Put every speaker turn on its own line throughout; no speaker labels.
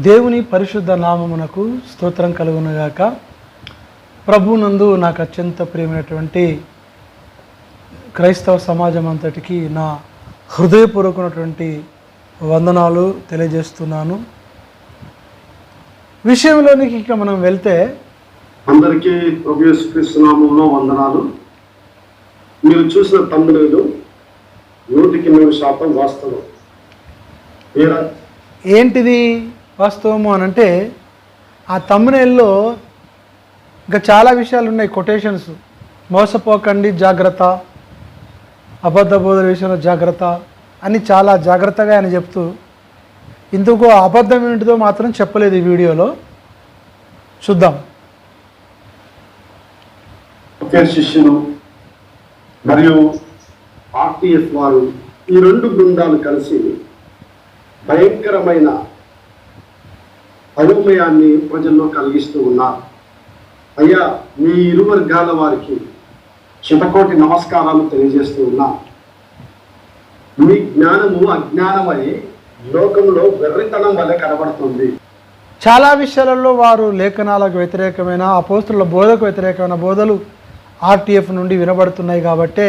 దేవుని పరిశుద్ధ నామమునకు స్తోత్రం కలుగునుగాక. ప్రభునందు నాకు అత్యంత ప్రియమైనటువంటి క్రైస్తవ సమాజం అంతటికి నా హృదయపూర్వకమైనటువంటి వందనాలు తెలియజేస్తున్నాను. విషయంలోనికి ఇక మనం వెళ్తే,
అందరికీ ప్రభు యేసుక్రీస్తు నామములో వందనాలు. మీరు చూసిన తమ్ముడు 100% వాస్తవం.
ఏంటిది వాస్తవము అని అంటే, ఆ తమ్మునేల్లో ఇంకా చాలా విషయాలు ఉన్నాయి. కొటేషన్స్, మోసపోకండి జాగ్రత్త, అబద్ధ బోధల విషయంలో జాగ్రత్త అని చాలా జాగ్రత్తగా ఆయన చెప్తూ, ఇందుకు అబద్ధం ఏంటిదో మాత్రం చెప్పలేదు ఈ వీడియోలో. చూద్దాం.
ఒకే శిష్యులు మరియు ఆర్టీఎఫ్ వారు, ఈ రెండు బృందాలు కలిసి భయంకరమైన అయోమయాన్ని ప్రజల్లో కలిగిస్తూ ఉన్నారు. అయ్యా, మీ ఇరు వర్గాల వారికి శతకోటి నమస్కారాలు తెలియజేస్తూ ఉన్నా. మీ జ్ఞానము అజ్ఞానమై లోకంలో వెర్రితనం వల్ల కనబడుతుంది.
చాలా విషయాలలో వారు లేఖనాలకు వ్యతిరేకమైన, అపోస్తుల బోధకు వ్యతిరేకమైన బోధలు ఆర్టీఎఫ్ నుండి వినబడుతున్నాయి. కాబట్టే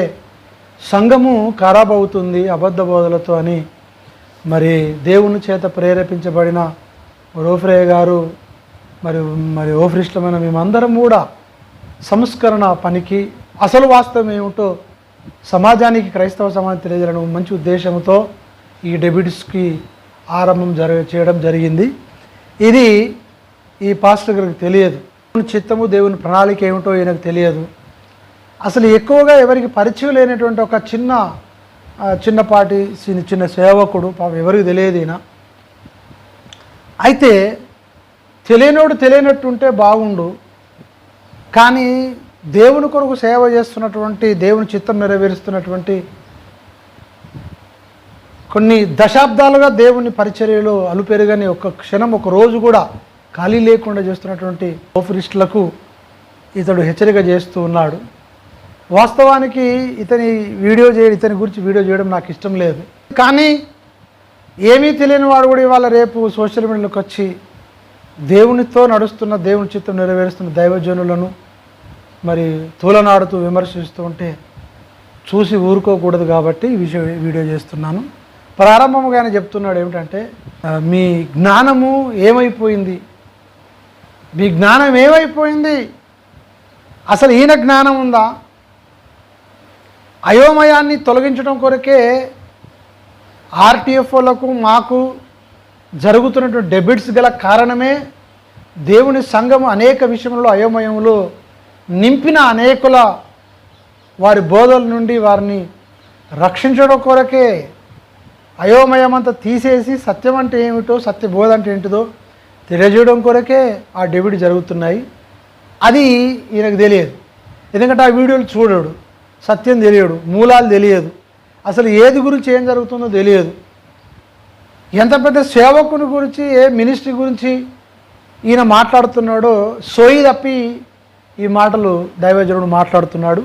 సంఘము ఖరాబ్ అవుతుంది అబద్ధ బోధలతో అని మరి దేవుని చేత ప్రేరేపించబడిన రోఫ్రే గారు మరి ఓఫ్రిస్టమైన మేమందరం కూడా సంస్కరణ పనికి, అసలు వాస్తవం ఏమిటో సమాజానికి, క్రైస్తవ సమాజం తెలియజేయడం మంచి ఉద్దేశంతో ఈ డెబ్యూట్స్కి ఆరంభం చేయడం జరిగింది. ఇది ఈ పాస్టర్ గారికి తెలియదు. దేవుని చిత్తము, దేవుని ప్రణాళిక ఏమిటో ఈయనకు తెలియదు. అసలు ఎక్కువగా ఎవరికి పరిచయం లేనటువంటి ఒక చిన్నపాటి చిన్న సేవకుడు, పాపం ఎవరికి తెలియదు ఈయన. అయితే తెలియనోడు తెలియనట్టుంటే బాగుండు, కానీ దేవుని కొరకు సేవ చేస్తున్నటువంటి, దేవుని చిత్తం నెరవేరుస్తున్నటువంటి, కొన్ని దశాబ్దాలుగా దేవుని పరిచర్యలో అలుపెరుగని ఒక క్షణం, ఒక రోజు కూడా ఖాళీ లేకుండా చేస్తున్నటువంటి ఓఫరిస్టులకు ఇతడు హెచ్చరిక చేస్తూ ఉన్నాడు. వాస్తవానికి ఇతని గురించి వీడియో చేయడం నాకు ఇష్టం లేదు, కానీ ఏమీ తెలియని వాడు కూడా ఇవాళ రేపు సోషల్ మీడియాలోకి వచ్చి దేవునితో నడుస్తున్న, దేవుని చిత్తం నెరవేరుస్తున్న దైవజనులను మరి తూలనాడుతూ విమర్శిస్తూ ఉంటే చూసి ఊరుకోకూడదు. కాబట్టి ఈ వీడియో చేస్తున్నాను. ప్రారంభముగా ఆయన చెప్తున్నాడు ఏమిటంటే, మీ జ్ఞానము ఏమైపోయింది, మీ జ్ఞానం ఏమైపోయింది, అసలు ఈయన జ్ఞానం ఉందా? అయోమయాన్ని తొలగించడం కొరకే ఆర్టీఎఫ్ఓలకు మాకు జరుగుతున్నటువంటి డెబిట్స్ గల కారణమే దేవుని సంఘము అనేక విషయంలో అయోమయంలో నింపిన అనేకుల వారి బోధల నుండి వారిని రక్షించడం కొరకే అయోమయం అంతా తీసేసి సత్యం అంటే ఏమిటో, సత్యబోధ అంటే ఏంటిదో తెలియజేయడం కొరకే ఆ డెబిట్ జరుగుతున్నాయి. అది ఈయనకు తెలియదు, ఎందుకంటే ఆ వీడియోలు చూడడు, సత్యం తెలియడు, మూలాలు తెలియదు, అసలు ఏది గురించి ఏం జరుగుతుందో తెలియదు. ఎంత పెద్ద సేవకుని గురించి, ఏ మినిస్ట్రీ గురించి ఈయన మాట్లాడుతున్నాడో సోయి తప్పి ఈ మాటలు దైవజనుడు మాట్లాడుతున్నాడు.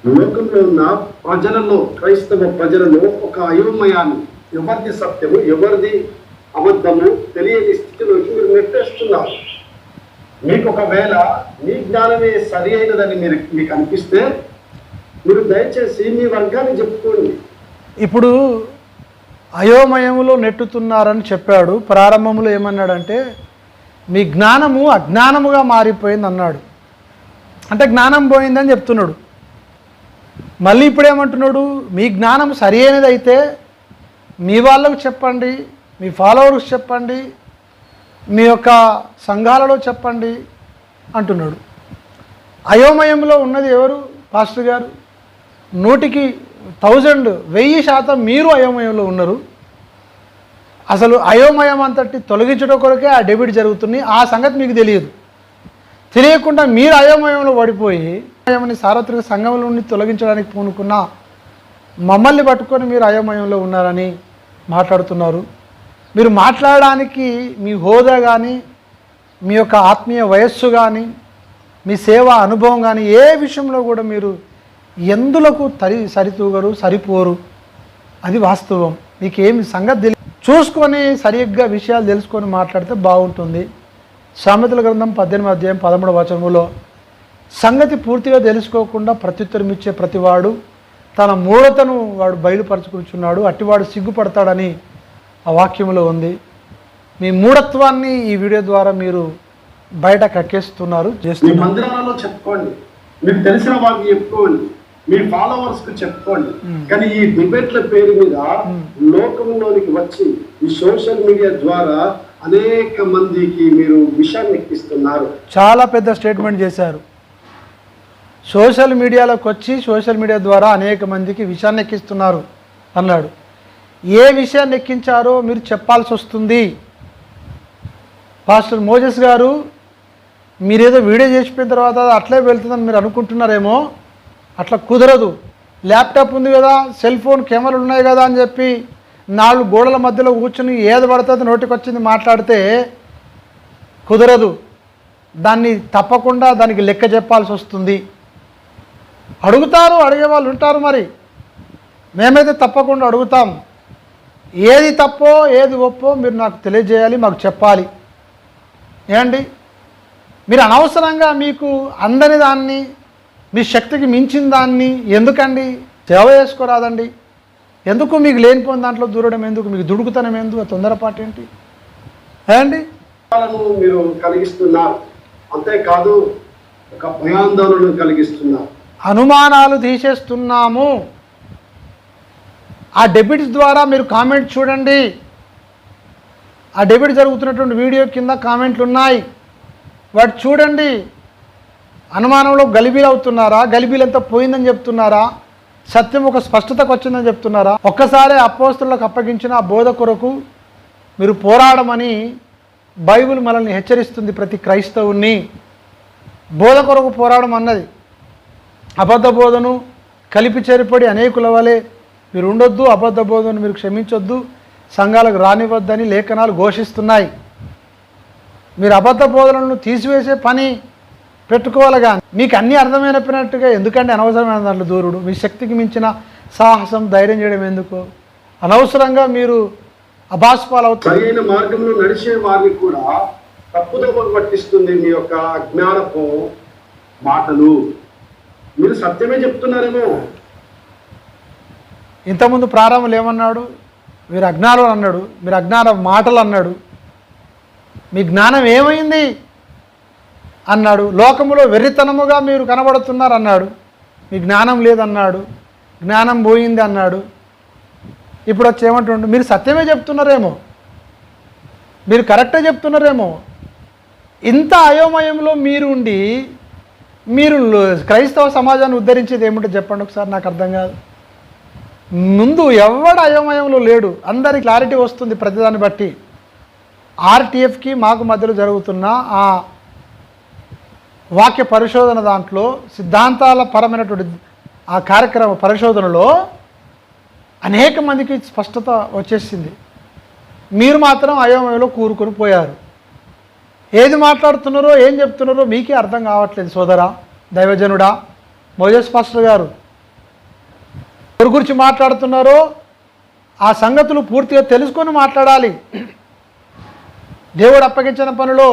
లోకంలో ఉన్న ప్రజలలో, క్రైస్తవ ప్రజలలో ఒక అయోమయాన్ని, ఎవరిది సత్యము ఎవరిది అబద్ధము తెలియని స్థితిలోకి మీరు నెట్టేస్తున్నారు. మీకు ఒకవేళ మీ జ్ఞానమే సరి అయినదని మీకు అనిపిస్తే మీరు దయచేసి మీ వర్గాన్ని చెప్పుకోండి.
ఇప్పుడు అయోమయములో నెట్టుతున్నారని చెప్పాడు. ప్రారంభంలో ఏమన్నాడంటే, మీ జ్ఞానము అజ్ఞానముగా మారిపోయింది అన్నాడు. అంటే జ్ఞానం పోయిందని చెప్తున్నాడు. మళ్ళీ ఇప్పుడు ఏమంటున్నాడు, మీ జ్ఞానం సరి అయినది అయితే మీ వాళ్ళకు చెప్పండి, మీ ఫాలోవర్స్ చెప్పండి, మీ యొక్క సంఘాలలో చెప్పండి అంటున్నాడు. అయోమయంలో ఉన్నది ఎవరు పాస్టర్ గారు? 1000% మీరు అయోమయంలో ఉన్నారు. అసలు అయోమయం అంతటి తొలగించడం కొరకే ఆ డెబిట్ జరుగుతుంది. ఆ సంగతి మీకు తెలియదు. తెలియకుండా మీరు అయోమయంలో పడిపోయి అయోమయాన్ని సార్వత్రిక సంఘం నుండి తొలగించడానికి పూనుకున్న మమ్మల్ని పట్టుకొని మీరు అయోమయంలో ఉన్నారని మాట్లాడుతున్నారు. మీరు మాట్లాడడానికి మీ హోదా కానీ, మీ యొక్క ఆత్మీయ వయస్సు కానీ, మీ సేవా అనుభవం కానీ ఏ విషయంలో కూడా మీరు ఎందులకు సరితూగరు, సరిపోరు. అది వాస్తవం. మీకేమి సంగతి చూసుకొని సరిగ్గా విషయాలు తెలుసుకొని మాట్లాడితే బాగుంటుంది. సామెతల గ్రంథం 18వ అధ్యాయం 13వ వచనములో సంగతి పూర్తిగా తెలుసుకోకుండా ప్రత్యుత్తరం ఇచ్చే ప్రతివాడు తన మూఢతను వాడు బయలుపరచుకుంటున్నాడు, అట్టివాడు సిగ్గుపడతాడని ఆ వాక్యంలో ఉంది. మీ మూఢత్వాన్ని ఈ వీడియో ద్వారా మీరు బయట కక్కేస్తున్నారు,
మీ
చేస్తున్నారు.
మందిరాలలో చెప్పుకోండి, మీకు తెలిసిన వారికి చెప్పుకోండి, మీ ఫాలోవర్స్ కు చెప్పుకోండి. కానీ ఈ డిబేట్ల పేరు మీద లోకంలోనికి వచ్చి ఈ సోషల్ మీడియా ద్వారా అనేక మందికి మీరు విషయాన్ని ఎక్కిస్తున్నారు.
చాలా పెద్ద స్టేట్మెంట్ చేశారు. సోషల్ మీడియాలోకి వచ్చి సోషల్ మీడియా ద్వారా అనేక మందికి విషయాన్ని ఎక్కిస్తున్నారు అన్నాడు. ఏ విషయాన్ని ఎక్కించారో మీరు చెప్పాల్సి వస్తుంది. పాస్టర్ మోజెస్ గారు, మీరేదో వీడియో చేసిపోయిన తర్వాత అట్లే వెళ్తుందని మీరు అనుకుంటున్నారేమో, అట్లా కుదరదు. ల్యాప్టాప్ ఉంది కదా, సెల్ ఫోన్ కెమెరాలు ఉన్నాయి కదా అని చెప్పి 4 గోడల మధ్యలో కూర్చుని ఏది పడుతుంది నోటికి వచ్చింది మాట్లాడితే కుదరదు. దాన్ని తప్పకుండా దానికి లెక్క చెప్పాల్సి వస్తుంది. అడుగుతారు, అడిగే వాళ్ళు ఉంటారు. మరి మేమైతే తప్పకుండా అడుగుతాం. ఏది తప్పో ఏది ఒప్పో మీరు నాకు తెలియజేయాలి, మాకు చెప్పాలి. ఏమండి, మీరు అనవసరంగా మీకు అందని దాన్ని, మీ శక్తికి మించిన దాన్ని ఎందుకండి సేవ చేసుకోరాదండి? ఎందుకు మీకు లేనిపోయిన దాంట్లో దూరడం ఎందుకు? మీకు దుడుకుతనం ఎందుకు? ఆ తొందరపాటు ఏంటి? ఏమండి,
మీరు కలిగిస్తున్నారు. అంతేకాదు ఒక భయాందోళన కలిగిస్తున్నారు.
అనుమానాలు తీసేస్తున్నాము. ఆ డెబిట్స్ ద్వారా మీరు కామెంట్ చూడండి. ఆ డెబిట్ జరుగుతున్నటువంటి వీడియో కింద కామెంట్లు ఉన్నాయి, వాటి చూడండి. అనుమానంలో గలిబీలు అవుతున్నారా? గలిబీలంతా పోయిందని చెప్తున్నారా? సత్యం ఒక స్పష్టతకు వచ్చిందని చెప్తున్నారా? ఒక్కసారి అపోస్తలులకు అప్పగించిన ఆ బోధ కొరకు మీరు పోరాడమని బైబిల్ మనల్ని హెచ్చరిస్తుంది. ప్రతి క్రైస్తవుని బోధ కొరకు పోరాడం అన్నది. అబద్ధ బోధను కలిపి చేరిపడి అనేకుల వలె మీరు ఉండొద్దు, అబద్ధ బోధను మీరు క్షమించొద్దు, సంఘాలకు రానివ్వద్దని లేఖనాలు ఘోషిస్తున్నాయి. మీరు అబద్ధ బోధనలను తీసివేసే పని పెట్టుకోవాలిగా. మీకు అన్నీ అర్థమైనట్టుగా ఎందుకంటే అనవసరమైన దాంట్లో దూరుడు. మీ శక్తికి మించిన సాహసం, ధైర్యం చేయడం ఎందుకు? అనవసరంగా మీరు అభాస్పాలవుతారు.
సరైన మార్గంలో నడిచే వారిని కూడా తప్పుదోవ పట్టిస్తుంది మీ యొక్క అజ్ఞానపు మాటలు. మీరు సత్యమే చెప్తున్నారేమో.
ఇంతకుముందు ప్రారంభంలో ఏమన్నాడు? మీరు అజ్ఞానం అన్నాడు, మీరు అజ్ఞాన మాటలు అన్నాడు. మీ జ్ఞానం ఏమైంది అన్నాడు. లోకములో వెర్రితనముగా మీరు కనబడుతున్నారు అన్నాడు. మీ జ్ఞానం లేదన్నాడు, జ్ఞానం పోయింది అన్నాడు. ఇప్పుడు వచ్చి ఏమంటుండు? మీరు సత్యమే చెప్తున్నారేమో, మీరు కరెక్టే చెప్తున్నారేమో. ఇంత అయోమయంలో మీరు ఉండి మీరు క్రైస్తవ సమాజాన్ని ఉద్ధరించేది ఏమిటో చెప్పండి ఒకసారి, నాకు అర్థం కాదు. ముందు ఎవడు అయోమయంలో లేడు, అందరి క్లారిటీ వస్తుంది ప్రతిదాన్ని బట్టి. ఆర్టీఎఫ్కి మాకు మధ్యలో జరుగుతున్న ఆ వాక్య పరిశోధన దాంట్లో సిద్ధాంతాల పరమైనటువంటి ఆ కార్యక్రమ పరిశోధనలో అనేక మందికి స్పష్టత వచ్చేసింది. మీరు మాత్రం అయోమయంలో కూరుకొని పోయారు. ఏది మాట్లాడుతున్నారో ఏం చెప్తున్నారో మీకే అర్థం కావట్లేదు. సోదరా, దైవజనుడా, మోజెస్ పాస్టర్ గారు, ఎవరి గురించి మాట్లాడుతున్నారో ఆ సంగతులు పూర్తిగా తెలుసుకొని మాట్లాడాలి. దేవుడు అప్పగించిన పనిలో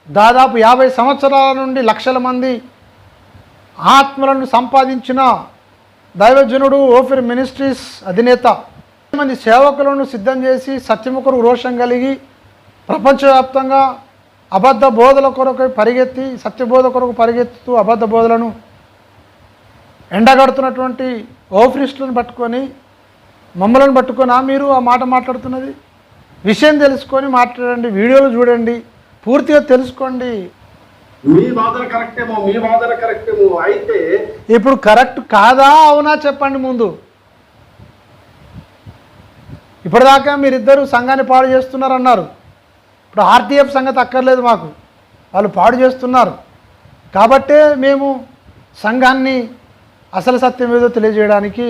దాదాపు 50 సంవత్సరాల నుండి లక్షల మంది ఆత్మలను సంపాదించిన దైవజనుడు, ఓఫిర్ మినిస్ట్రీస్ అధినేత, మంది సేవకులను సిద్ధం చేసి సత్యము కొరకు రోషం కలిగి ప్రపంచవ్యాప్తంగా అబద్ధ బోధల కొరకు పరిగెత్తి, సత్యబోధ కొరకు పరిగెత్తుతూ అబద్ధ బోధలను ఎండగడుతున్నటువంటి ఓఫరిస్టులను పట్టుకొని మమ్మలను పట్టుకొని మీరు ఆ మాట మాట్లాడుతున్నది? విషయం తెలుసుకొని మాట్లాడండి, వీడియోలు చూడండి, పూర్తిగా తెలుసుకోండి.
మీ వాదన కరెక్టేమో, మీ వాదన కరెక్టేమో అయితే
ఇప్పుడు కరెక్ట్ కాదా అవునా చెప్పండి ముందు. ఇప్పటిదాకా మీరిద్దరూ సంఘాన్ని పాడు చేస్తున్నారన్నారు. ఇప్పుడు ఆర్టీఎఫ్ సంగతి అక్కర్లేదు మాకు, వాళ్ళు పాడు చేస్తున్నారు కాబట్టే మేము సంఘాన్ని అసలు సత్యం ఏదో తెలియజేయడానికి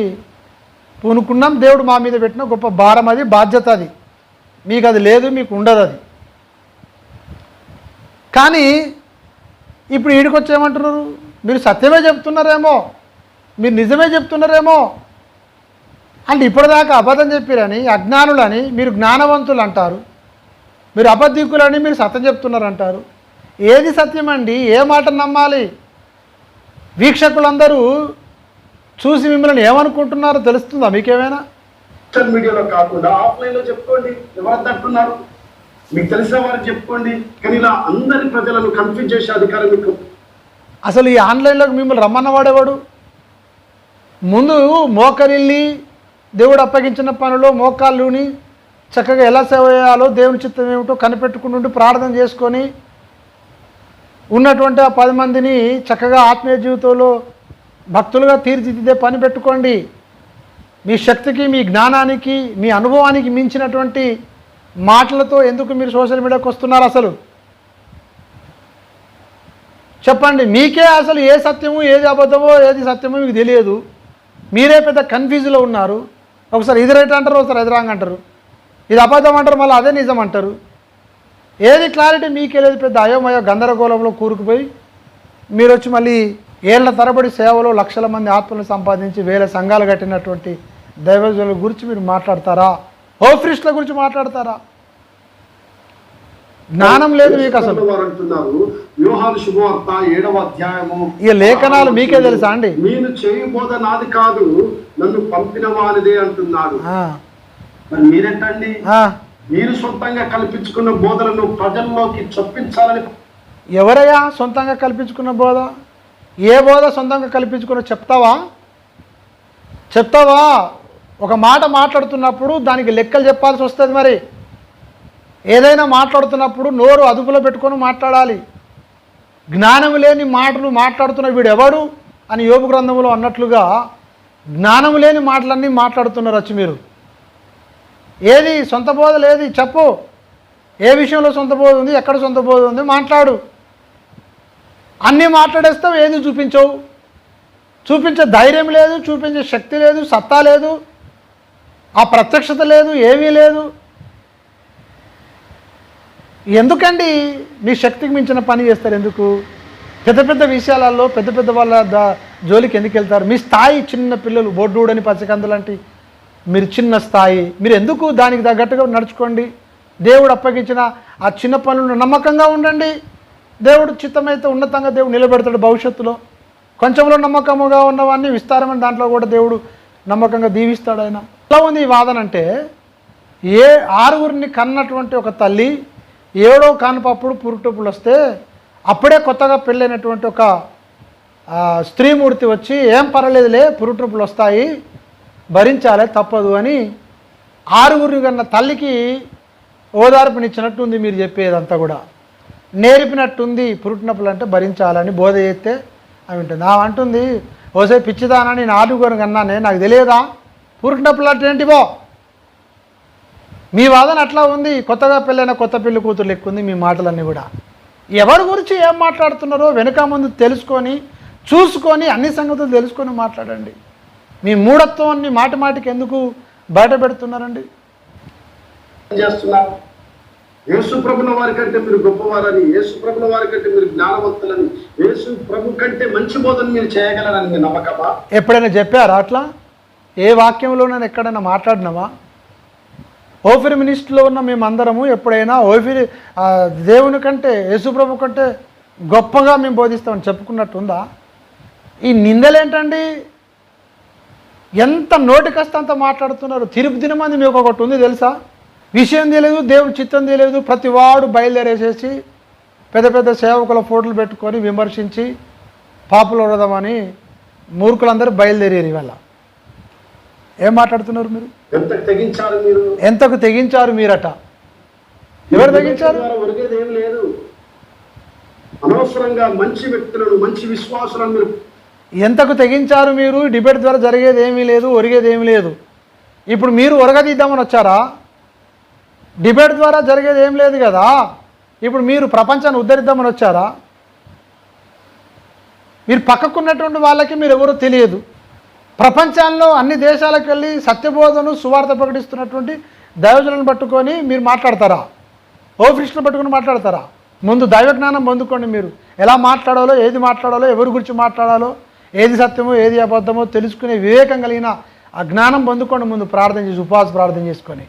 పూనుకున్నాం. దేవుడు మా మీద పెట్టిన గొప్ప భారం అది, బాధ్యత అది. మీకు అది లేదు, మీకు ఉండదు అది. కానీ ఇప్పుడు ఈడికి వచ్చి ఏమంటున్నారు? మీరు సత్యమే చెప్తున్నారేమో, మీరు నిజమే చెప్తున్నారేమో, అంటే ఇప్పటిదాకా అబద్ధం చెప్పిరని అజ్ఞానులని మీరు జ్ఞానవంతులు అంటారు, మీరు అబద్ధికులని మీరు సత్యం చెప్తున్నారు అంటారు. ఏది సత్యం అండి? ఏ మాట నమ్మాలి? వీక్షకులందరూ చూసి మిమ్మల్ని ఏమనుకుంటున్నారో తెలుస్తుందా మీకేమైనా?
సోషల్ మీడియాలో కాకుండా ఆఫ్లైన్లో చెప్పుకోండి. ఎవరు తట్టున్నారు మీకు తెలిసిన వారికి చెప్పుకోండి. కానీ ఇలా అందరి ప్రజలను కన్ఫ్యూజ్ చేసే అధికారం మీకు.
అసలు ఈ ఆన్లైన్లోకి మిమ్మల్ని రమ్మన్నవాడేవాడు? ముందు మోకరిల్లి దేవుడు అప్పగించిన పనులు మోకాళ్ళుని చక్కగా ఎలా సేవ చేయాలో దేవుని చిత్తం ఏమిటో కనిపెట్టుకుంటూ ప్రార్థన చేసుకొని ఉన్నటువంటి ఆ 10 మందిని చక్కగా ఆత్మీయ జీవితంలో భక్తులుగా తీర్చిదిద్దే పని పెట్టుకోండి. మీ శక్తికి, మీ జ్ఞానానికి, మీ అనుభవానికి మించినటువంటి మాటలతో ఎందుకు మీరు సోషల్ మీడియాకి వస్తున్నారు? అసలు చెప్పండి. మీకే అసలు ఏ సత్యము ఏది అబద్ధమో ఏది సత్యమో మీకు తెలియదు. మీరే పెద్ద కన్ఫ్యూజ్లో ఉన్నారు. ఒకసారి ఇది రైట్ అంటారు, ఒకసారి అది రాంగ్ అంటారు, ఇది అబద్ధం అంటారు, మళ్ళీ అదే నిజం అంటారు. ఏది క్లారిటీ మీకే లేదు. పెద్ద అయోమయ గందరగోళంలో కూరుకుపోయి మీరు వచ్చి మళ్ళీ ఏళ్ల తరబడి సేవలో లక్షల మంది ఆత్మలను సంపాదించి వేల సంఘాలు కట్టినటువంటి దైవజనుల గురించి మీరు మాట్లాడతారా? ఓఫ్రిస్ట్ల గురించి మాట్లాడతారా? జ్ఞానం లేదు మీకు అసలు.
అంటున్నారు యోహాను శుభవార్త 7వ అధ్యాయము
ఈ లేఖనాలు మీకే తెలుసా అండి?
నేను చేయు బోధ నాది కాదు, నన్ను పంపిన వారిదే అంటున్నాడు. మరి మీరేంటండి? మీరు సొంతంగా కల్పించుకున్న బోధలను ప్రజల్లోకి చొప్పించాలని.
ఎవరయ్యా సొంతంగా కల్పించుకున్న బోధ? ఏ బోధ సొంతంగా కల్పించుకున్న చెప్తావా? ఒక మాట మాట్లాడుతున్నప్పుడు దానికి లెక్కలు చెప్పాల్సి వస్తుంది. మరి ఏదైనా మాట్లాడుతున్నప్పుడు నోరు అదుపులో పెట్టుకొని మాట్లాడాలి. జ్ఞానం లేని మాటలు మాట్లాడుతున్న వీడు ఎవడు అని యోబు గ్రంథంలో అన్నట్లుగా జ్ఞానం లేని మాటలన్నీ మాట్లాడుతున్నారు వచ్చి మీరు. ఏది సొంత బోధ లేదు చెప్పు. ఏ విషయంలో సొంత బోధ ఉంది, ఎక్కడ సొంత బోధ ఉంది మాట్లాడు. అన్నీ మాట్లాడేస్తావు, ఏది చూపించవు. చూపించే ధైర్యం లేదు, చూపించే శక్తి లేదు, సత్తా లేదు, ఆ ప్రత్యక్షత లేదు, ఏమీ లేదు. ఎందుకండి మీ శక్తికి మించిన పని చేస్తారు? ఎందుకు పెద్ద పెద్ద విషయాలలో పెద్ద పెద్ద వాళ్ళ జోలికి ఎందుకు వెళ్తారు? మీ స్థాయి చిన్న పిల్లలు, బొడ్డూడని పసికందులాంటి మీరు చిన్న స్థాయి, మీరు ఎందుకు దానికి తగ్గట్టుగా నడుచుకోండి. దేవుడు అప్పగించిన ఆ చిన్న పనులను నమ్మకంగా ఉండండి. దేవుడు చిత్తమైతే ఉన్నతంగా దేవుడు నిలబెడతాడు భవిష్యత్తులో. కొంచెంలో నమ్మకముగా ఉన్నవాన్ని విస్తారమైన దాంట్లో కూడా దేవుడు నమ్మకంగా దీవిస్తాడు. ఆయన ఎలా ఉంది ఈ వాదన అంటే, 6 కన్నటువంటి ఒక తల్లి 7వ కానుపప్పుడు పురుటొప్పులు వస్తే అప్పుడే కొత్తగా పెళ్ళైనటువంటి ఒక స్త్రీమూర్తి వచ్చి ఏం పర్వాలేదులే పురుటొప్పులు వస్తాయి భరించాలే తప్పదు అని 6 కన్నా తల్లికి ఓదార్పునిచ్చినట్టుంది. మీరు చెప్పేదంతా కూడా నేర్పినట్టుంది. పురుటినొప్పులు అంటే భరించాలని బోధ చేస్తే అవి ఉంటుంది. ఆమె అంటుంది, ఓసే పిచ్చిదానా నేను 6 కన్నానే నాకు తెలియదా పురుటినొప్పులు అంటే ఏంటివో. మీ వాదన అట్లా ఉంది. కొత్తగా పెళ్ళైన కొత్త పెళ్లి కూతురు ఎక్కుంది మీ మాటలన్నీ కూడా. ఎవరి గురించి ఏం మాట్లాడుతున్నారో వెనుక ముందు తెలుసుకొని చూసుకొని అన్ని సంగతులు తెలుసుకొని మాట్లాడండి. మీ మూఢత్వాన్ని మాటి మాటికి ఎందుకు బయట పెడుతున్నారండి?
చేస్తున్నారు యేసు ప్రభుల వారి కంటే మీరు గొప్పవారని, యేసు ప్రభుల వారి కంటే మీరు జ్ఞానవంతులని, యేసు ప్రభు కంటే మంచి బోధన మీరు చేయగలరని మీ నమ్మకమా? ఎప్పుడైనా
చెప్పారా అట్లా? ఏ వాక్యంలోనైనా ఎక్కడైనా మాట్లాడినామా? ఓఫిర్ మినిస్ట్రీలో ఉన్న మేమందరము ఎప్పుడైనా దేవుని కంటే యేసుప్రభు కంటే గొప్పగా మేము బోధిస్తామని చెప్పుకున్నట్టుందా? ఈ నిందలేంటండి? ఎంత నోటికొస్తే అంత మాట్లాడుతున్నారు. తిరుపు దినమంది మీకు ఒకటి ఉంది తెలుసా? విషయం తెలియదు, దేవుని చిత్తం తెలియదు, ప్రతి వాడు బయలుదేరేసేసి పెద్ద పెద్ద సేవకుల ఫోటోలు పెట్టుకొని విమర్శించి పాపులు వరదామని మూర్ఖులందరూ బయలుదేరారు. ఇవాళ ఏం మాట్లాడుతున్నారు మీరు? ఎంతకు తెగించారు మీరట? ఎవరు తెగించారు?
లేదు. అనవసరంగా మంచి వ్యక్తులను, మంచి విశ్వాసులను మీరు
ఎంతకు తెగించారు మీరు? డిబేట్ ద్వారా జరిగేది ఏమీ లేదు, ఒరిగేది ఏమీ లేదు. ఇప్పుడు మీరు ఒరగదీద్దామని వచ్చారా? డిబేట్ ద్వారా జరిగేది ఏం లేదు కదా. ఇప్పుడు మీరు ప్రపంచాన్ని ఉద్ధరిద్దామని వచ్చారా? మీరు పక్కకున్నటువంటి వాళ్ళకి మీరు ఎవరో తెలియదు. ప్రపంచంలో అన్ని దేశాలకు వెళ్ళి సత్యబోధను సువార్త ప్రకటిస్తున్నటువంటి దైవజనులను పట్టుకొని మీరు మాట్లాడతారా? ఓఫ్రిస్ట్ను పట్టుకొని మాట్లాడతారా? ముందు దైవజ్ఞానం పొందుకోండి. మీరు ఎలా మాట్లాడాలో, ఏది మాట్లాడాలో, ఎవరి గురించి మాట్లాడాలో, ఏది సత్యమో ఏది అబద్ధమో తెలుసుకునే వివేకం కలిగిన ఆ జ్ఞానం పొందుకోండి ముందు ప్రార్థన చేసి, ఉపవాస ప్రార్థన చేసుకొని.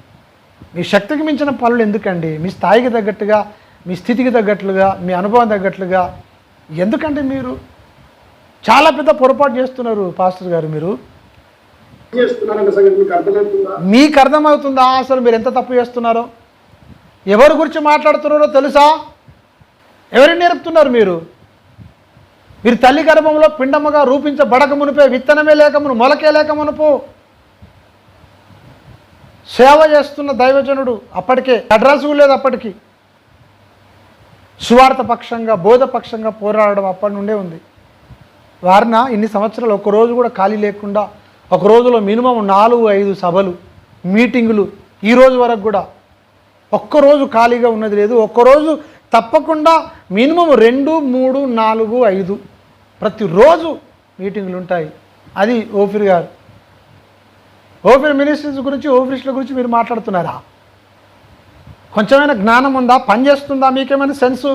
మీ శక్తికి మించిన పనులు ఎందుకండి? మీ స్థాయికి తగ్గట్టుగా, మీ స్థితికి తగ్గట్లుగా, మీ అనుభవం తగ్గట్లుగా. ఎందుకంటే మీరు చాలా పెద్ద పొరపాటు చేస్తున్నారు పాస్టర్ గారు. మీరు
చేస్తున్నారన్న సంగతి మీకు అర్థమవుతుందా?
మీకు అర్థమవుతుందా అసలు మీరు ఎంత తప్పు చేస్తున్నారో? ఎవరి గురించి మాట్లాడుతున్నారో తెలుసా? ఎవరిని నేర్పుతున్నారు మీరు? మీరు తల్లి గర్భంలో పిండముగా రూపించబడక మునిపే, విత్తనమే లేకమును మొలకే లేకమునుపు సేవ చేస్తున్న దైవజనుడు. అప్పటికే అడ్రస్ లేదు. అప్పటికి సువార్త పక్షంగా, బోధ పక్షంగా పోరాడడం అప్పటి నుండే ఉంది. వారిన ఇన్ని సంవత్సరాలు ఒక్కరోజు కూడా ఖాళీ లేకుండా, ఒక రోజులో మినిమం 4-5 సభలు, మీటింగులు, ఈ రోజు వరకు కూడా ఒక్కరోజు ఖాళీగా ఉన్నది లేదు. ఒక్కరోజు తప్పకుండా మినిమం 2, 3, 4, 5 ప్రతిరోజు మీటింగులు ఉంటాయి. అది ఓఫీర్ గారు. ఓఫీర్ మినిస్ట్రీస్ గురించి, ఓఫీస్ల గురించి మీరు మాట్లాడుతున్నారా? కొంచెమైనా జ్ఞానం ఉందా? పని చేస్తుందా? మీకేమైనా సెన్సు?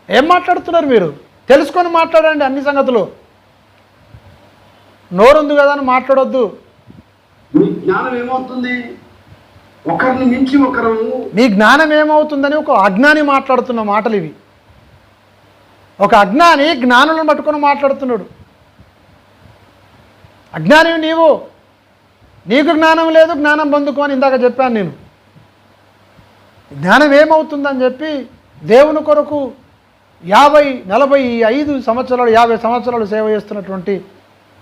ఏం మాట్లాడుతున్నారు మీరు? తెలుసుకొని మాట్లాడండి అన్ని సంగతులు. నోరుంది కదా అని మాట్లాడొద్దు.
మీ జ్ఞానం ఏమవుతుంది? ఒకరిని మించి ఒకరు.
మీ జ్ఞానం ఏమవుతుందని ఒక అజ్ఞాని మాట్లాడుతున్న మాటలు ఇవి. ఒక అజ్ఞాని జ్ఞానులను పట్టుకొని మాట్లాడుతున్నాడు. అజ్ఞాని నీవు, నీకు జ్ఞానం లేదు, జ్ఞానం పొందుకో అని ఇందాక చెప్పాను నేను. జ్ఞానం ఏమవుతుందని చెప్పి దేవుని కొరకు 50, 45 సంవత్సరాలు, 50 సంవత్సరాలు సేవ చేస్తున్నటువంటి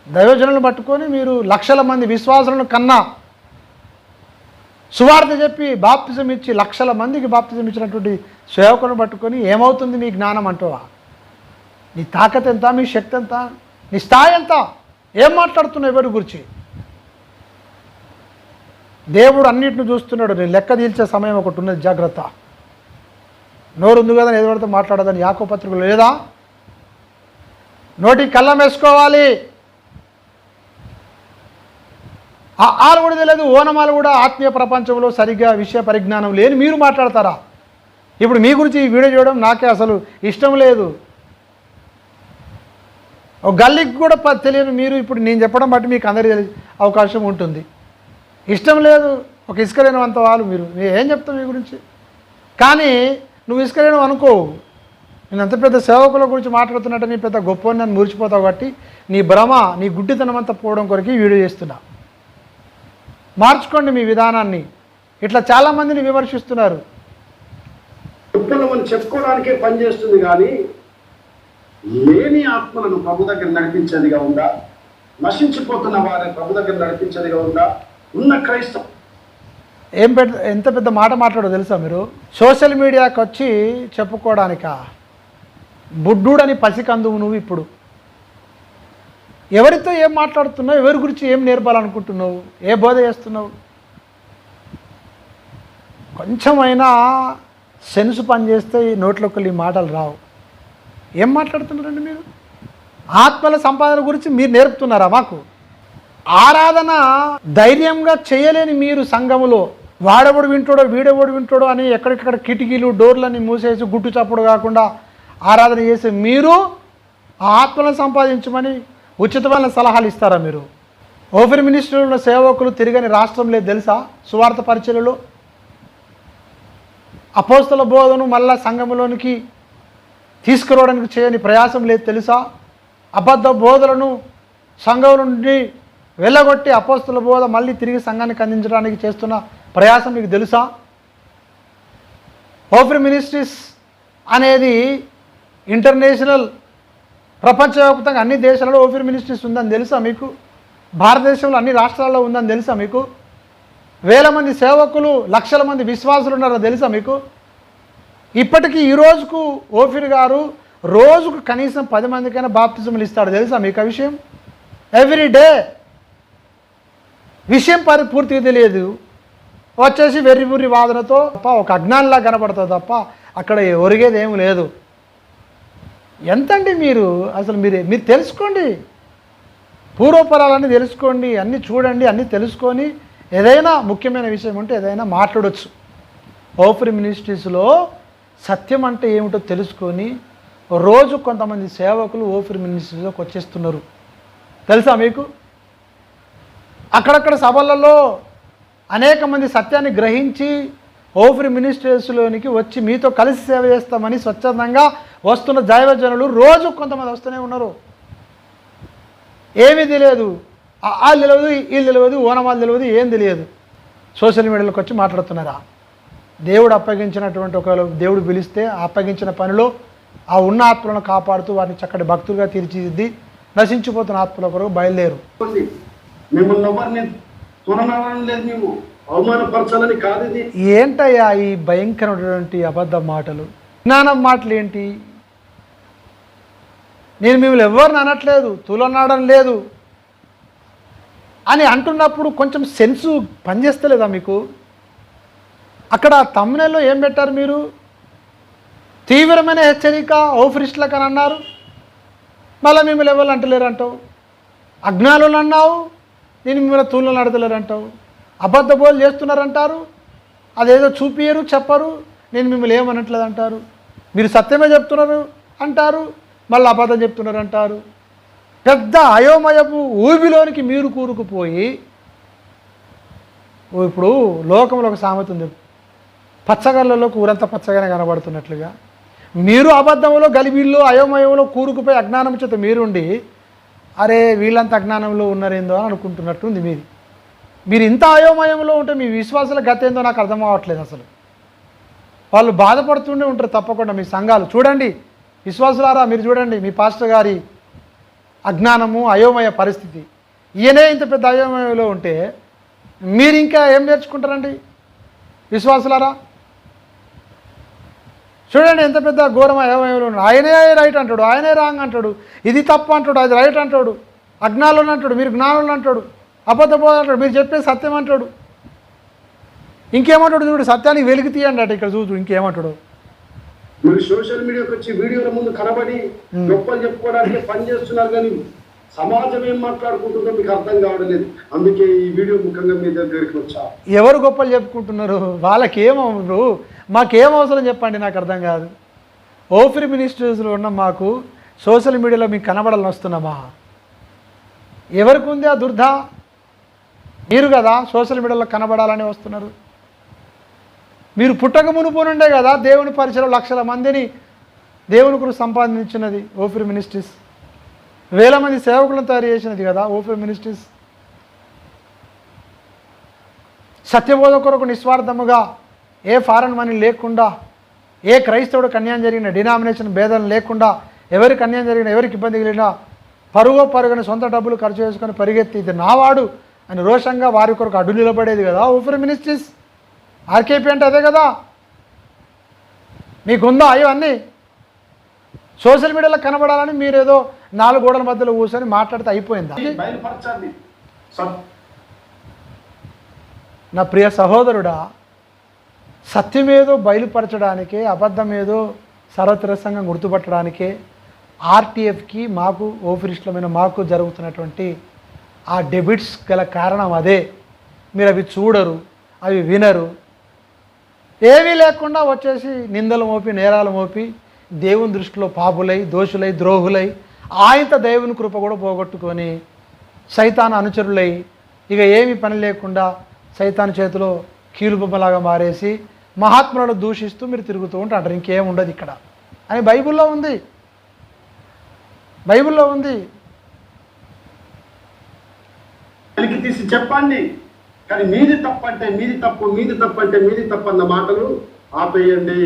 దైవజనులను పట్టుకొని మీరు లక్షల మంది విశ్వాసులను కన్నా, సువార్త చెప్పి బాప్తిజం ఇచ్చి లక్షల మందికి బాప్తిజం ఇచ్చినటువంటి సేవకులను పట్టుకొని ఏమవుతుంది మీ జ్ఞానం అంటావా? నీ తాకత్ ఎంత? మీ శక్తి ఎంత? నీ స్థాయి ఎంత? ఏం మాట్లాడుతున్నావు ఎవరి గురించి? దేవుడు అన్నిటిని చూస్తున్నాడు. నేను లెక్క తీల్చే సమయం ఒకటి ఉన్నది, జాగ్రత్త. నోరు ఉంది కదా ఏదో పడితే మాట్లాడదని యాకోబు పత్రికలో లేదా? నోటికి కళ్ళం వేసుకోవాలి. ఆలు కూడా తెలియదు, ఓనమాలు కూడా ఆత్మీయ ప్రపంచంలో సరిగ్గా విషయ పరిజ్ఞానం లేని మీరు మాట్లాడతారా? ఇప్పుడు మీ గురించి ఈ వీడియో చేయడం నాకే అసలు ఇష్టం లేదు. ఒక గల్లీకి కూడా తెలియని మీరు ఇప్పుడు నేను చెప్పడం బట్టి మీకు అందరికీ అవకాశం ఉంటుంది. ఇష్టం లేదు, ఒక ఇసుకలేనంత వాళ్ళు మీరు ఏం చెప్తావు మీ గురించి? కానీ నువ్వు ఇసుకలేను అనుకోవు. నేను అంత పెద్ద సేవకుల గురించి మాట్లాడుతున్నట్టు నీ పెద్ద గొప్ప నన్ను మురిచిపోతావు కాబట్టి నీ భ్రమ, నీ గుడ్డితనం అంతా పోవడం కొరకు వీడియో చేస్తున్నా. మార్చుకోండి మీ విధానాన్ని. ఇట్లా చాలామందిని విమర్శిస్తున్నారు.
గొప్పలమని చెప్పుకోవడానికే పనిచేస్తుంది కానీ లేని ఆత్మలను ప్రభు దగ్గర నడిపించేదిగా ఉందా? నశించిపోతున్న వారిని ప్రభు దగ్గర నడిపించేదిగా ఉందా? ఉన్న క్రైస్తవం
ఎంత పెద్ద మాట మాట్లాడో తెలుసా మీరు? సోషల్ మీడియాకి వచ్చి చెప్పుకోవడానిక బుడ్డూడని పసికందువు నువ్వు. ఇప్పుడు ఎవరితో ఏం మాట్లాడుతున్నావు? ఎవరి గురించి ఏం నేర్పాలనుకుంటున్నావు? ఏ బోధ చేస్తున్నావు? కొంచెమైనా సెన్స్ పనిచేస్తే నోట్లోకి ఈ మాటలు రావు. ఏం మాట్లాడుతున్నారండి మీరు? ఆత్మల సంపాదన గురించి మీరు నేర్పుతున్నారా మాకు? ఆరాధన ధైర్యంగా చేయలేని మీరు సంఘములో వాడెవడు వింటాడో వీడెవడు వింటాడో అని ఎక్కడికక్కడ కిటికీలు డోర్లని మూసేసి గుట్టు చప్పుడు కాకుండా ఆరాధన చేసి మీరు ఆ ఆత్మలను సంపాదించమని ఉచితమైన సలహాలు ఇస్తారా మీరు? ఓఫీర్ మినిస్ట్రీలో సేవకులు తిరగని రాష్ట్రం లేదు తెలుసా? సువార్త పరిచర్యలో అపోస్తల బోధను మళ్ళా సంఘములోనికి తీసుకురావడానికి చేయని ప్రయాసం లేదు తెలుసా? అబద్ధ బోధలను సంఘం నుండి వెళ్ళగొట్టి అపోస్తల బోధ మళ్ళీ తిరిగి సంఘానికి అందించడానికి చేస్తున్న ప్రయాసం మీకు తెలుసా? ఓఫీర్ మినిస్ట్రీస్ అనేది ఇంటర్నేషనల్, ప్రపంచవ్యాప్తంగా అన్ని దేశాలలో ఓఫీర్ మినిస్ట్రీస్ ఉందని తెలుసా మీకు? భారతదేశంలో అన్ని రాష్ట్రాల్లో ఉందని తెలుసా మీకు? వేల మంది సేవకులు, లక్షల మంది విశ్వాసులు ఉన్నారో తెలుసా మీకు? ఇప్పటికీ ఈ రోజుకు ఓఫీర్ గారు రోజుకు కనీసం 10 మందికైనా బాప్తిజములు ఇస్తాడు తెలుసా మీకు? ఆ విషయం ఎవ్రీ డే. విషయం పూర్తిగా తెలియదు, వచ్చేసి వెర్రి వాదనతో తప్ప ఒక అజ్ఞానిలా కనపడుతుంది తప్ప అక్కడ ఒరిగేది ఏమి లేదు. ఎంతండి మీరు అసలు? మీరు తెలుసుకోండి, పూర్వపరాలన్నీ తెలుసుకోండి, అన్నీ చూడండి, అన్నీ తెలుసుకొని ఏదైనా ముఖ్యమైన విషయం ఉంటే ఏదైనా మాట్లాడవచ్చు. ఓఫీర్ మినిస్ట్రీస్లో సత్యం అంటే ఏమిటో తెలుసుకొని రోజు కొంతమంది సేవకులు ఓఫీర్ మినిస్ట్రీలోకి వచ్చేస్తున్నారు తెలుసా మీకు? అక్కడక్కడ సభలలో అనేక మంది సత్యాన్ని గ్రహించి ఓఫ్రి మినిస్ట్రీస్లోనికి వచ్చి మీతో కలిసి సేవ చేస్తామని స్వచ్ఛందంగా వస్తున్న దైవజనులు రోజు కొంతమంది వస్తూనే ఉన్నారు. ఏమీ తెలియదు, వాళ్ళు తెలియదు, వీళ్ళు తెలియదు, ఓనమాలు తెలియదు, ఏం తెలియదు. సోషల్ మీడియాలోకి వచ్చి మాట్లాడుతున్నారా? దేవుడు అప్పగించినటువంటి ఒకవేళ దేవుడు పిలిస్తే అప్పగించిన పనిలో ఆ ఉన్న ఆత్మలను కాపాడుతూ వారిని చక్కటి భక్తులుగా తీర్చిదిద్ది నశించిపోతున్న ఆత్మల కొరకు బయలుదేరు.
మిమ్మల్ని ఎవరిని తుననాలని లేదు, మేము అవమానపరచాలని కాదు. ఇది
ఏంటయ్యా ఈ భయంకరమైనటువంటి అబద్ధ మాటలు, జ్ఞానం మాటలు ఏంటి? నేను మిమ్మల్ని ఎవరిని అనట్లేదు, తులనాడడం లేదు అని అంటున్నప్పుడు కొంచెం సెన్సు పనిచేస్తలేదా మీకు? అక్కడ తమ్మునేల్లో ఏం పెట్టారు మీరు? తీవ్రమైన హెచ్చరిక ఓఫ్రిస్టులకు అని అన్నారు. మళ్ళీ మిమ్మల్ని ఎవరు అంటలేరు అంటావు. అజ్ఞానులు అన్నావు, నేను మిమ్మల్ని తూళ్ళు నడతలేరు అంటావు. అబద్ధ బోలు చేస్తున్నారంటారు, అదేదో చూపియరు, చెప్పరు, నేను మిమ్మల్ని ఏమనట్లేదు అంటారు. మీరు సత్యమే చెప్తున్నారు అంటారు, మళ్ళీ అబద్ధం చెప్తున్నారు అంటారు. పెద్ద అయోమయపు ఊబిలోనికి మీరు కూరుకుపోయి, ఇప్పుడు లోకంలో ఒక సామెత ఉంది, పచ్చగళ్ళలో కూరంతా పచ్చగానే కనబడుతున్నట్లుగా మీరు అబద్ధంలో గలిబిల్లో అయోమయంలో కూరుకుపోయి అజ్ఞానం చేత మీరుండి అరే వీళ్ళంతా అజ్ఞానంలో ఉన్నారేందో అని అనుకుంటున్నట్టుంది మీది. మీరు ఇంత అయోమయంలో ఉంటే మీ విశ్వాసాల గతి ఏందో నాకు అర్థం అవ్వట్లేదు. అసలు వాళ్ళు బాధపడుతూనే ఉంటారు తప్పకుండా. మీ సంఘాలు చూడండి, విశ్వాసులారా మీరు చూడండి, మీ పాస్టర్ గారి అజ్ఞానము అయోమయ పరిస్థితి. ఈయనే ఇంత పెద్ద అయోమయంలో ఉంటే మీరు ఇంకా ఏం నేర్చుకుంటారండి విశ్వాసులారా? చూడండి ఎంత పెద్ద ఘోరం అయోమయంలో ఉన్నాడు. ఆయనే రైట్ అంటాడు, ఆయనే రాంగ్ అంటాడు, ఇది తప్పు అంటాడు, అది రైట్ అంటాడు, అజ్ఞానులు అంటాడు, మీరు జ్ఞానులు అంటాడు, అబద్ధబోధ అంటాడు, మీరు చెప్పేది సత్యం అంటాడు. ఇంకేమంటాడు చూడు, సత్యానికి వెలికి తీయండి అట. ఇక్కడ చూడు ఇంకేమంటాడు.
మీరు సోషల్ మీడియాకి వచ్చి వీడియోల ముందు కనబడి గొప్పలు చెప్పుకోవడానికి పని చేస్తున్నారు, కానీ సమాజం ఏం మాట్లాడుకుంటుందో మీకు అర్థం కావడం లేదు. అందుకే ఈ వీడియో ముఖ్యంగా మీ దగ్గరికి వచ్చా.
ఎవరు గొప్పలు చెప్పుకుంటున్నారు? వాళ్ళకేమవరు, మాకేం అవసరం చెప్పండి, నాకు అర్థం కాదు. ఓఫ్రి మినిస్ట్రీస్లో ఉన్న మాకు సోషల్ మీడియాలో మీకు కనబడాలని వస్తున్నామా? ఎవరికి ఉంది ఆ దుర్ధ? మీరు కదా సోషల్ మీడియాలో కనబడాలని వస్తున్నారు. మీరు పుట్టక మునుపునుండే కదా దేవుని పరిచయం లక్షల మందిని దేవుని కొరకు సంపాదించినది ఓఫ్రి మినిస్ట్రీస్. వేల మంది సేవకులను తయారు చేసినది కదా ఓఫ్రి మినిస్ట్రీస్. సత్యబోధ కొరకు నిస్వార్థముగా ఏ ఫారెన్ మనీ లేకుండా, ఏ క్రైస్తవుడికి అన్యాయం జరిగిన డినామినేషన్ భేదం లేకుండా, ఎవరికి అన్యాయం జరిగిన, ఎవరికి ఇబ్బంది కలిగినా పరుగుని సొంత డబ్బులు ఖర్చు చేసుకొని పరిగెత్తి ఇది నావాడు అని రోషంగా వారి కొరకు అడ్డు నిలబడేది కదా ఓఫ్రి మినిస్ట్రీస్. ఆర్కేపీ అంటే అదే కదా. మీకుందా అయ్యో అన్నీ? సోషల్ మీడియాలో కనబడాలని మీరేదో 4 గోడల మధ్యలో కూర్చొని మాట్లాడితే అయిపోయిందా? నా ప్రియ సహోదరుడా, సత్యమేదో బయలుపరచడానికే, అబద్ధం ఏదో సర్వతిరస్సంగా గుర్తుపట్టడానికే ఆర్టీఎఫ్కి మాకు ఓఫ్రిస్టులమైన మాకు జరుగుతున్నటువంటి ఆ డెబిట్స్ గల కారణం అదే. మీరు అవి చూడరు, అవి వినరు, ఏమీ లేకుండా వచ్చేసి నిందలు మోపి నేరాలు మోపి దేవుని దృష్టిలో పాపులై దోషులై ద్రోహులై ఆయనత దేవుని కృప కూడా పోగొట్టుకొని సైతాను అనుచరులై ఇక ఏమీ పని లేకుండా సైతాను చేతిలో కీలుబొమ్మలాగా మారేసి మహాత్ములను దూషిస్తూ మీరు తిరుగుతూ ఉంటారు. ఇంకేం ఉండదు ఇక్కడ అని బైబిల్లో ఉంది. బైబిల్లో ఉంది.
తీసి చెప్పండి, కానీ మీది తప్పంటే మీది తప్పు, మీది తప్పంటే మీది తప్పు అన్న మాటలు ఆపేయండి.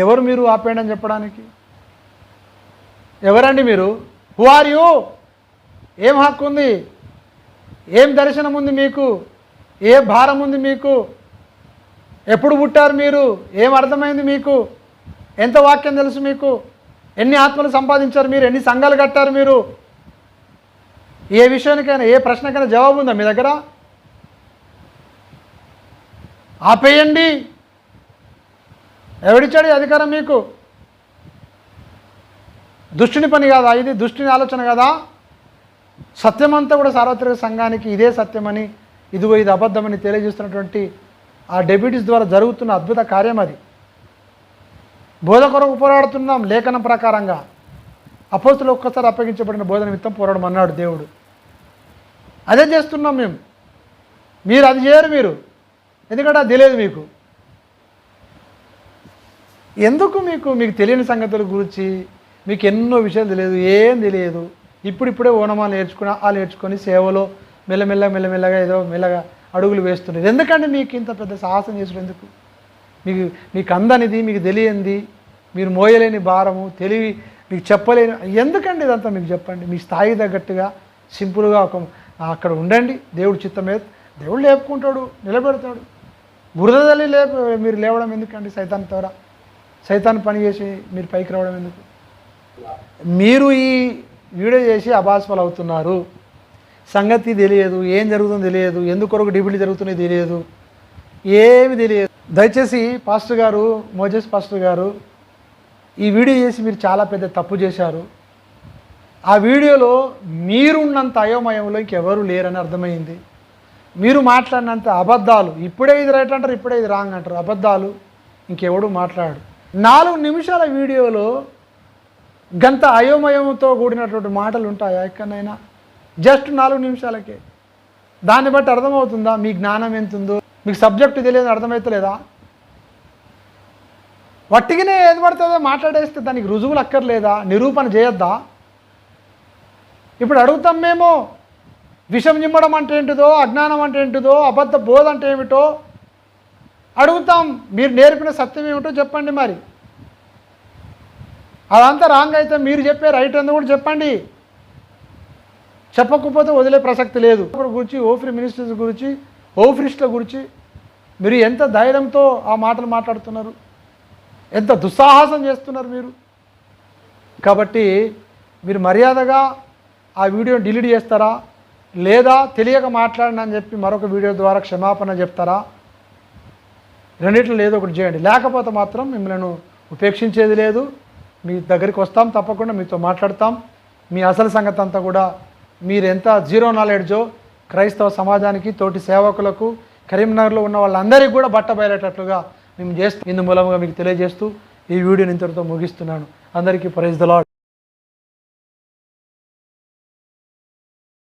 ఎవరు మీరు ఆపేయండి అని చెప్పడానికి? ఎవరండి మీరు? Who are you? ఏం హక్కు ఉంది? ఏం దర్శనం ఉంది మీకు? ఏ భారం ఉంది మీకు? ఎప్పుడు పుట్టారు మీరు? ఏం అర్థమైంది మీకు? ఎంత వాక్యం తెలుసు మీకు? ఎన్ని ఆత్మలు సంపాదించారు మీరు? ఎన్ని సంఘాలు కట్టారు మీరు? ఏ విషయానికైనా ఏ ప్రశ్నకైనా జవాబు ఉందా మీ దగ్గర? ఆపేయండి. ఎవడిచ్చాడు ఈ అధికారం మీకు? దుష్టుని పని కాదా ఇది? దుష్టుని ఆలోచన కదా? సత్యమంతా కూడా సార్వత్రిక సంఘానికి ఇదే సత్యమని, ఇదిగో ఇది అబద్ధమని తెలియజేస్తున్నటువంటి ఆ డెబ్యూటీస్ ద్వారా జరుగుతున్న అద్భుత కార్యం అది. బోధ కొరకు పోరాడుతున్నాం లేఖనం ప్రకారంగా. అపోస్తులు ఒక్కసారి అప్పగించబడిన బోధ నిమిత్తం పోరాడమన్నాడు దేవుడు. అదే చేస్తున్నాం మేము. మీరు అది చేయరు మీరు, ఎందుకంటే అది తెలియదు మీకు. ఎందుకు మీకు తెలియని సంగతుల గురించి మీకు ఎన్నో విషయాలు తెలియదు, ఏం తెలియదు. ఇప్పుడిప్పుడే ఓనమాలు నేర్చుకొని సేవలో మెల్లమెల్లగా ఏదో మెల్లగా అడుగులు వేస్తున్నారు. ఎందుకంటే మీకు ఇంత పెద్ద సాహసం చేసుడు ఎందుకు? మీకు అందనిది, మీకు తెలియంది, మీరు మోయలేని భారము, తెలివి మీకు చెప్పలేని ఎందుకండి ఇదంతా? మీకు చెప్పండి. మీ స్థాయి తగ్గట్టుగా సింపుల్గా అక్కడ ఉండండి. దేవుడు చిత్తమే, దేవుడు లేపుకుంటాడు, నిలబెడతాడు. బురద తల్లి మీరు లేవడం ఎందుకండి? సైతాన్ ద్వారా సైతాన్ పని చేసి మీరు పైకి రావడం ఎందుకు? మీరు ఈ వీడియో చేసి అబాస్పాలు అవుతున్నారు. సంగతి తెలియదు, ఏం జరుగుతుందో తెలియదు, ఎందుకొరకు డిబిట్లు జరుగుతున్నాయో తెలియదు, ఏమి తెలియదు. దయచేసి పాస్టర్ గారు, మోజెస్ పాస్టర్ గారు, ఈ వీడియో చేసి మీరు చాలా పెద్ద తప్పు చేశారు. ఆ వీడియోలో మీరున్నంత అయోమయంలో ఇంకెవరు లేరని అర్థమైంది. మీరు మాట్లాడినంత అబద్ధాలు, ఇప్పుడే ఇది రైట్ అంటారు, ఇప్పుడే ఇది రాంగ్ అంటారు, అబద్ధాలు ఇంకెవడు మాట్లాడు. 4 నిమిషాల వీడియోలో గంత అయోమయంతో కూడినటువంటి మాటలు ఉంటాయా ఎక్కడైనా? జస్ట్ 4 నిమిషాలకే. దాన్ని బట్టి అర్థమవుతుందా మీ జ్ఞానం ఎంతుందో? మీకు సబ్జెక్టు తెలియదు, అర్థమవుతలేదా? వట్టిగానే ఏది పడుతుందో మాట్లాడేస్తే దానికి రుజువులు అక్కర్లేదా? నిరూపణ చేయొద్దా? ఇప్పుడు అడుగుతాం మేము, విషం చిమ్మడం అంటే ఏంటిదో, అజ్ఞానం అంటే ఏంటిదో, అబద్ధ బోధ అంటే ఏమిటో అడుగుతాం. మీరు నేర్పిన సత్యం ఏమిటో చెప్పండి. మరి అదంతా రాంగ్ అయితే మీరు చెప్పే రైట్ అని కూడా చెప్పండి. చెప్పకపోతే వదిలే ప్రసక్తి లేదు. గురించి ఓఫ్రీ మినిస్టర్స్ గురించి, ఓఫ్రిస్ట్ల గురించి మీరు ఎంత ధైర్యంతో ఆ మాటలు మాట్లాడుతున్నారు, ఎంత దుస్సాహసం చేస్తున్నారు మీరు. కాబట్టి మీరు మర్యాదగా ఆ వీడియోని డిలీట్ చేస్తారా, లేదా తెలియక మాట్లాడినని చెప్పి మరొక వీడియో ద్వారా క్షమాపణ చెప్తారా? రెండిట్లో లేదో ఒకటి చేయండి. లేకపోతే మాత్రం మిమ్మల్ని ఉపేక్షించేది లేదు. మీ దగ్గరికి వస్తాం, తప్పకుండా మీతో మాట్లాడతాం. మీ అసలు సంగతి అంతా కూడా మీరు ఎంత జీరో నాలెడ్జో క్రైస్తవ సమాజానికి, తోటి సేవకులకు, కరీంనగర్లో ఉన్న వాళ్ళందరికీ కూడా బట్టబయలేటట్లుగా మేము ఇందు మూలంగా మీకు తెలియజేస్తూ ఈ వీడియోని ఇంతటితో ముగిస్తున్నాను. అందరికీ ప్రైజ్ ది లార్డ్.